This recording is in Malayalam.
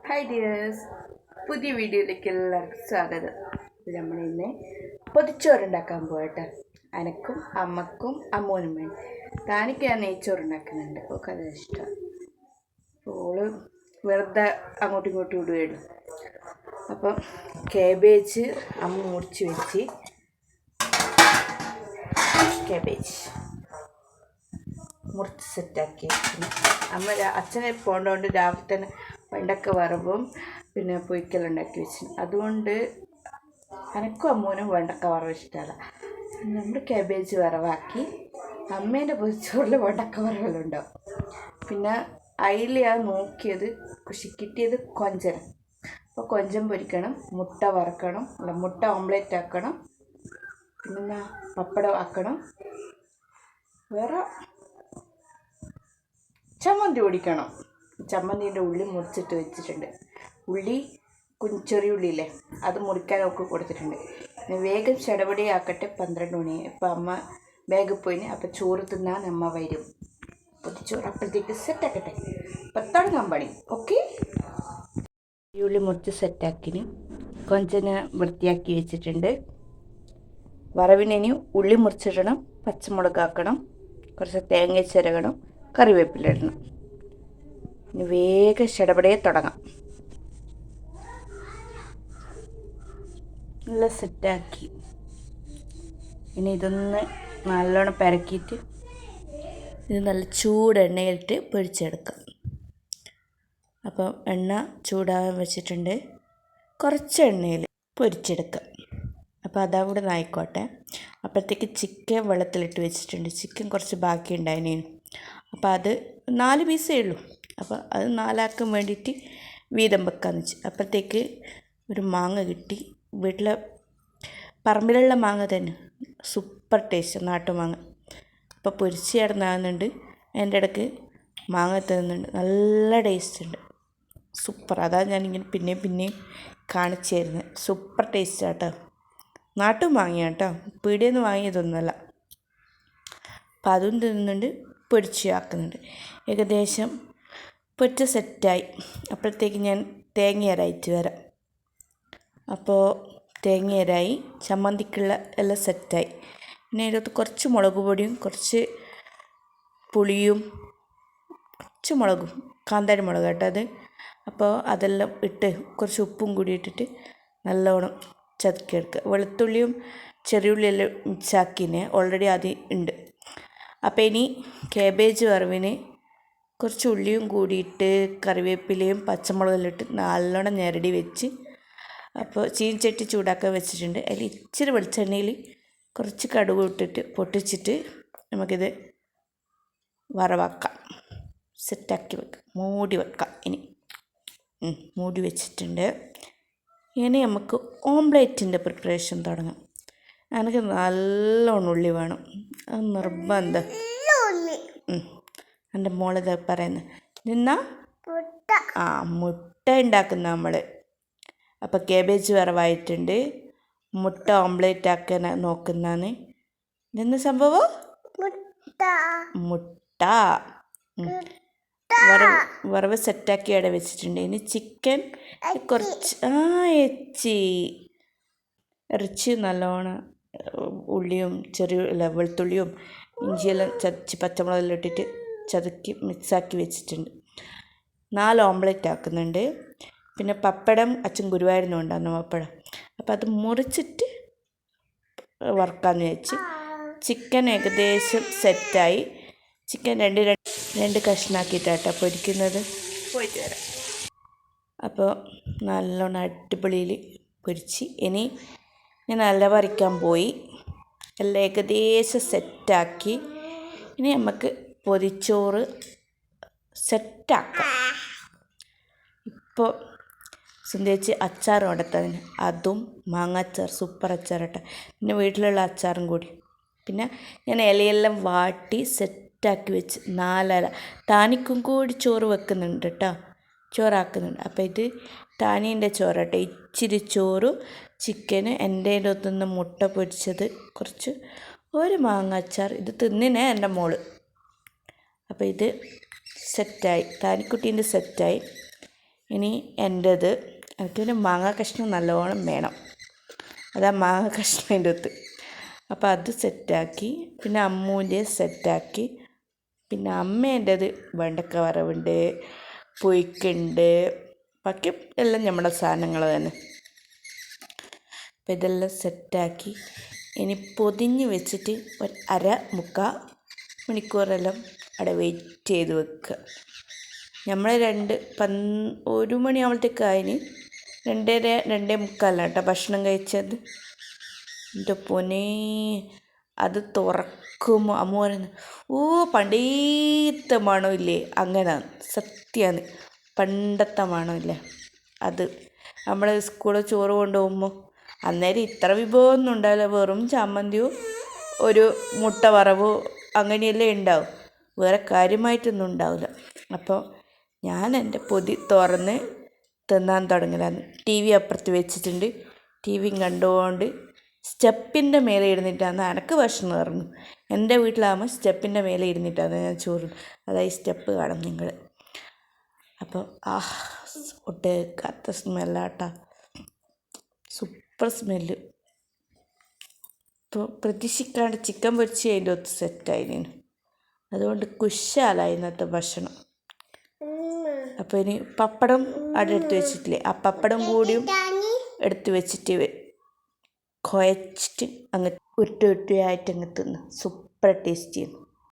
ഹായ് ഡിയേഴ്സ്, പുതിയ വീഡിയോയിലേക്ക് എല്ലാവർക്കും സ്വാഗതം. നമ്മളിന്ന് പൊതിച്ചോറുണ്ടാക്കാൻ പോകട്ടെ. അനക്കും അമ്മക്കും അമ്മൂനും വേണ്ടി. താനിക്ക് ഞാൻ നെയ്ച്ചോറുണ്ടാക്കുന്നുണ്ട്. ഒക്കെ അത് ഇഷ്ടമാണ്. ഓള് വെറുതെ അങ്ങോട്ടും ഇങ്ങോട്ടും ഇടുകയുള്ളൂ. അപ്പം കാബേജ് അമ്മ മുറിച്ച് വെച്ച് കാബേജ് മുറിച്ച് സെറ്റാക്കി. അമ്മ അച്ഛനെ പോകേണ്ടതുകൊണ്ട് രാവിലെ തന്നെ വെണ്ടക്ക വറവും പിന്നെ പൊയ്ക്കലുണ്ടാക്കി വെച്ചു. അതുകൊണ്ട് എനക്കും അമ്മൂനും വെണ്ടക്ക വറവ് ഇഷ്ടമല്ല. നമ്മൾ കാബേജ് വറവാക്കി. അമ്മേൻ്റെ പൊതിച്ചോറിൽ വെണ്ടക്ക വറവെല്ലാം പിന്നെ അതിലാണ് നോക്കിയത് കിട്ടിയത് കൊഞ്ചൻ. അപ്പോൾ കൊഞ്ചൻ പൊരിക്കണം, മുട്ട വറക്കണം, അല്ല മുട്ട ഓംലേറ്റ് ആക്കണം, പിന്നെ പപ്പടം ആക്കണം, വേറെ ചമ്മന്തി ഓടിക്കണം. ചമ്മന്തിൻ്റെ ഉള്ളി മുറിച്ചിട്ട് വെച്ചിട്ടുണ്ട്. ഉള്ളി ചെറിയ ഉള്ളിയില്ലേ, അത് മുറിക്കാനൊക്കെ കൊടുത്തിട്ടുണ്ട്. പിന്നെ വേഗം ചടപടി ആക്കട്ടെ. 12 മണി. ഇപ്പം അമ്മ വേഗം പോയിന്. അപ്പം ചോറ് തിന്നാൻ അമ്മ വരും. പൊതിച്ചോറ് അപ്പോഴത്തേക്ക് സെറ്റാക്കട്ടെ. അപ്പം തുടങ്ങാൻ പണി. ഓക്കെ. ഉള്ളി മുറിച്ച് സെറ്റാക്കിന്. കൊഞ്ചന് വൃത്തിയാക്കി വെച്ചിട്ടുണ്ട്. വറവിനി ഉള്ളി മുറിച്ചിടണം, പച്ചമുളക് ആക്കണം, കുറച്ച് തേങ്ങ ചിരകണം, കറിവേപ്പില ഇടണം. ഇനി വേഗം ചടപടയെ തുടങ്ങാം. നല്ല സെറ്റാക്കി. ഇനി ഇതൊന്ന് നല്ലോണം പരക്കിയിട്ട് ഇത് നല്ല ചൂട് എണ്ണയിലിട്ട് പൊരിച്ചെടുക്കാം. അപ്പം എണ്ണ ചൂടാകാൻ വെച്ചിട്ടുണ്ട്. കുറച്ച് എണ്ണയിൽ പൊരിച്ചെടുക്കാം. അപ്പോൾ അതവിടെ ആയിക്കോട്ടെ. അപ്പോഴത്തേക്ക് ചിക്കൻ വെള്ളത്തിലിട്ട് വെച്ചിട്ടുണ്ട്. ചിക്കൻ കുറച്ച് ബാക്കി ഉണ്ടായിരുന്നു. അപ്പോൾ അത് 4 പീസേ ഉള്ളൂ. അപ്പോൾ അത് 4 ആക്കാൻ വേണ്ടിയിട്ട് വീതം വെക്കാമെന്ന് വെച്ചു. അപ്പോഴത്തേക്ക് ഒരു മാങ്ങ കിട്ടി. വീട്ടിലെ പറമ്പിലുള്ള മാങ്ങ തന്നെ, സൂപ്പർ ടേസ്റ്റ്, നാട്ടുമാങ്ങ. അപ്പോൾ പൊരിച്ച് കിടന്നാകുന്നുണ്ട്, എൻ്റെ ഇടയ്ക്ക് മാങ്ങ തരുന്നുണ്ട്. നല്ല ടേസ്റ്റ് ഉണ്ട്, സൂപ്പർ. അതാണ് ഞാനിങ്ങനെ പിന്നെയും കാണിച്ചു തരുന്നത്. സൂപ്പർ ടേസ്റ്റ് ആട്ടോ. നാട്ടു മാങ്ങയാണ് കേട്ടോ, പീടികയിൽ നിന്ന് വാങ്ങിയതൊന്നുമല്ല. അപ്പം അതും തിന്നുന്നുണ്ട്, പൊരിച്ച് ആക്കുന്നുണ്ട്. ഏകദേശം പൊരിച്ച സെറ്റായി. അപ്പോഴത്തേക്ക് ഞാൻ തേങ്ങ അരയിട്ട് വരാം. അപ്പോൾ തേങ്ങ അരായി, ചമ്മന്തിക്കുള്ള എല്ലാം സെറ്റായി. പിന്നെ അതിനകത്ത് കുറച്ച് മുളക് പൊടിയും കുറച്ച് പുളിയും കുറച്ച് മുളകും, കാന്താരി മുളക് കേട്ടോ അത്. അപ്പോൾ അതെല്ലാം ഇട്ട് കുറച്ച് ഉപ്പും കൂടി ഇട്ടിട്ട് നല്ലോണം ചതുക്കിയെടുക്കുക. വെളുത്തുള്ളിയും ചെറിയുള്ളിയെല്ലാം മിക്സാക്കിനെ ഓൾറെഡി ആദ്യം ഉണ്ട്. അപ്പോൾ ഇനി കാബേജ് വറവിന് കുറച്ച് ഉള്ളിയും കൂടിയിട്ട് കറിവേപ്പിലയും പച്ചമുളകെല്ലാം ഇട്ട് നല്ലോണം ഞെരടി വെച്ച്, അപ്പോൾ ചീനച്ചട്ടി ചൂടാക്കാൻ വെച്ചിട്ടുണ്ട്. അതിൽ ഇച്ചിരി വെളിച്ചെണ്ണയിൽ കുറച്ച് കടുക് ഇട്ടിട്ട് പൊട്ടിച്ചിട്ട് നമുക്കിത് വറവാക്കാം. സെറ്റാക്കി വെക്കാം, മൂടി വെക്കാം. ഇനി മൂടി വെച്ചിട്ടുണ്ട്. ഇനി നമുക്ക് ഓംലേറ്റിൻ്റെ പ്രിപ്പറേഷൻ തുടങ്ങാം. എനിക്ക് നല്ലോണം ഉള്ളി വേണം, അത് നിർബന്ധം. എൻ്റെ മോളിത് പറയുന്നത് നിന്നാ മുട്ട ഉണ്ടാക്കുന്ന നമ്മൾ. അപ്പോൾ കാബേജ് വറവായിട്ടുണ്ട്. മുട്ട ഓംലേറ്റ് ആക്കാൻ നോക്കുന്നതാണ്. ഇതെന്താ സംഭവം? മുട്ട വറവ് സെറ്റാക്കി അവിടെ വെച്ചിട്ടുണ്ട്. ഇനി ചിക്കൻ കുറച്ച് ഇറച്ചി നല്ലോണം ഉള്ളിയും വെളുത്തുള്ളിയും ഇഞ്ചിയെല്ലാം ചതച്ച് പച്ചമുളകെല്ലാം ഇട്ടിട്ട് ചതുക്കി മിക്സാക്കി വെച്ചിട്ടുണ്ട്. 4 ഓംലേറ്റ് ആക്കുന്നുണ്ട്. പിന്നെ പപ്പടം അച്ഛൻ ഗുരുവായൂരിൽ ഉണ്ടാകുന്ന പപ്പടം, അപ്പോൾ അത് മുറിച്ചിട്ട് വറുക്കാമെന്ന് വെച്ച്. ചിക്കൻ ഏകദേശം സെറ്റായി. ചിക്കൻ രണ്ട് കഷ്ണാക്കിയിട്ടാട്ടോ പൊരിക്കുന്നത്. പോയിട്ട് വരാം. അപ്പോൾ നല്ലോണം അടിപൊളിയിൽ പൊരിച്ച്. ഇനി ഞാൻ നല്ല പറിക്കാൻ പോയി, എല്ലാം ഏകദേശം സെറ്റാക്കി. ഇനി നമുക്ക് പൊതിച്ചോറ് സെറ്റാക്കാം. ഇപ്പോൾ സുന്ദരിച്ച് അച്ചാർ കൊടുത്തതിന്, അതും മാങ്ങാച്ചാർ, സൂപ്പർ അച്ചാർ കേട്ടോ. പിന്നെ വീട്ടിലുള്ള അച്ചാറും കൂടി. പിന്നെ ഞാൻ ഇലയെല്ലാം വാട്ടി സെറ്റാക്കി വെച്ച് 4 ഇല. താനിക്കും കൂടി ചോറ് വെക്കുന്നുണ്ട് കേട്ടോ, ചോറാക്കുന്നുണ്ട്. അപ്പോൾ ഇത് താനീൻ്റെ ചോറ് കേട്ടോ. ഇച്ചിരി ചോറും ചിക്കന്, എൻ്റെ അടുത്തുനിന്ന് മുട്ട പൊരിച്ചത്, കുറച്ച് ഒരു മാങ്ങാച്ചാർ. ഇത് തിന്നിനെ എൻ്റെ മോള്. അപ്പോൾ ഇത് സെറ്റായി, താനിക്കുട്ടീൻ്റെ സെറ്റായി. ഇനി എൻ്റേത് എനിക്ക് പിന്നെ മാങ്ങ കഷ്ണം നല്ലോണം വേണം. അതാ മാങ്ങ കഷ്ണം അതിൻ്റെ ഒത്ത്. അപ്പോൾ അത് സെറ്റാക്കി. പിന്നെ അമ്മൂൻ്റെ സെറ്റാക്കി. പിന്നെ അമ്മേൻ്റേത് വെണ്ടക്ക വറവുണ്ട്, പുയ്ക്കുണ്ട്, ബാക്കി എല്ലാം നമ്മുടെ സാധനങ്ങൾ തന്നെ. അപ്പം ഇതെല്ലാം സെറ്റാക്കി ഇനി പൊതിഞ്ഞ് വെച്ചിട്ട് ഒരു 1/2-3 മണിക്കൂറെല്ലാം അവിടെ വെയിറ്റ് ചെയ്ത് വെക്കുക. നമ്മൾ 1 മണിയാകുമ്പോഴത്തേക്കായിന് 2:30-2:45 കേട്ടോ ഭക്ഷണം കഴിച്ചത്. എൻ്റെ പൊന്നേ, അത് തുറക്കുമ്പോൾ അമ്മ പറയുന്നു, ഓ പണ്ടത്തെ മണമില്ലേ, അങ്ങനെ സത്യമാണ് പണ്ടത്തെ മണമില്ലേ അത്. നമ്മൾ സ്കൂളിൽ ചോറ് കൊണ്ടുപോകുമ്പോൾ അന്നേരം ഇത്ര വിഭവമൊന്നും ഉണ്ടാവില്ല, വെറും ചമ്മന്തിയോ ഒരു മുട്ട വറവോ അങ്ങനെയല്ലേ ഉണ്ടാവും, വേറെ കാര്യമായിട്ടൊന്നും ഉണ്ടാവില്ല. അപ്പോൾ ഞാൻ എൻ്റെ പൊതി തുറന്ന് തിന്നാൻ തുടങ്ങലാണ്. ടി വി അപ്പുറത്ത് വെച്ചിട്ടുണ്ട്. ടി വിയും കണ്ടുകൊണ്ട് സ്റ്റെപ്പിൻ്റെ മേലെ ഇരുന്നിട്ടാണ് എനിക്ക് ഭക്ഷണം ഇറങ്ങും. എൻ്റെ വീട്ടിലാകുമ്പോൾ സ്റ്റെപ്പിൻ്റെ മേലെ ഇരുന്നിട്ടാണ് ഞാൻ ചോറ്, അതായത് സ്റ്റെപ്പ് കാണും നിങ്ങൾ. അപ്പോൾ ഒട്ടേക്കാത്ത സ്മെല്ലാട്ടാ, സൂപ്പർ സ്മെല്ല്. ഇപ്പോൾ പ്രതീക്ഷിക്കാണ്ട് ചിക്കൻ പൊരിച്ച് അതിൻ്റെ ഒത്ത് സെറ്റായിരുന്നു. അതുകൊണ്ട് കുശാലായി ഇന്നത്തെ ഭക്ഷണം. അപ്പോൾ ഇനി പപ്പടം അവിടെ എടുത്ത് വെച്ചിട്ടില്ലേ, ആ പപ്പടം കൂടിയും എടുത്ത് വെച്ചിട്ട് കുഴച്ചിട്ട് അങ്ങ് ഉരുട്ടി ഉരുട്ടിയായിട്ട് അങ്ങ് തിന്ന് സൂപ്പർ ടേസ്റ്റിയാണ്.